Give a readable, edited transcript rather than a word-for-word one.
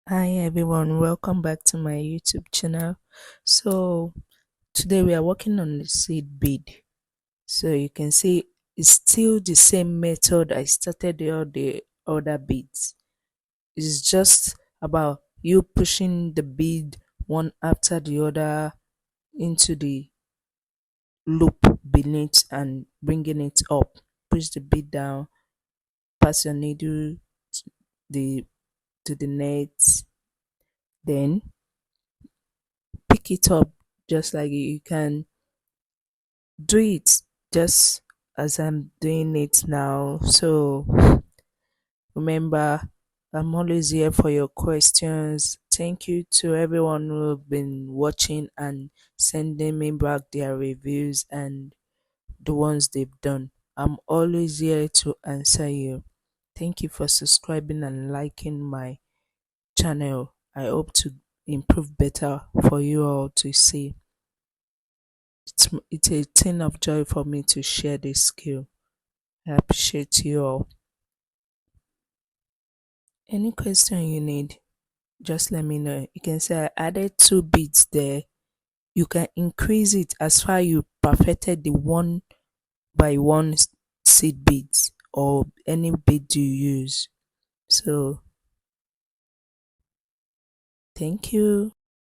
Hi everyone, welcome back to my YouTube channel. So today we are working on the seed bead. So you can see it's still the same method I started all the other beads. It's just about you pushing the bead one after the other into the loop beneath and bringing it up. Push the bead down, pass your needle to the to the net, then pick it up just like you can do it just as I'm doing it now. So remember, I'm always here for your questions. Thank you to everyone who have been watching and sending me back their reviews and the ones they've done. I'm always here to answer you. Thank you for subscribing and liking my channel. I hope to improve better for you all to see. It's a thing of joy for me to share this skill. I appreciate you all. Any question you need, just let me know. You can say I added two beads there. You can increase it as far you perfected the one by one seed beads or any bead you use. So thank you.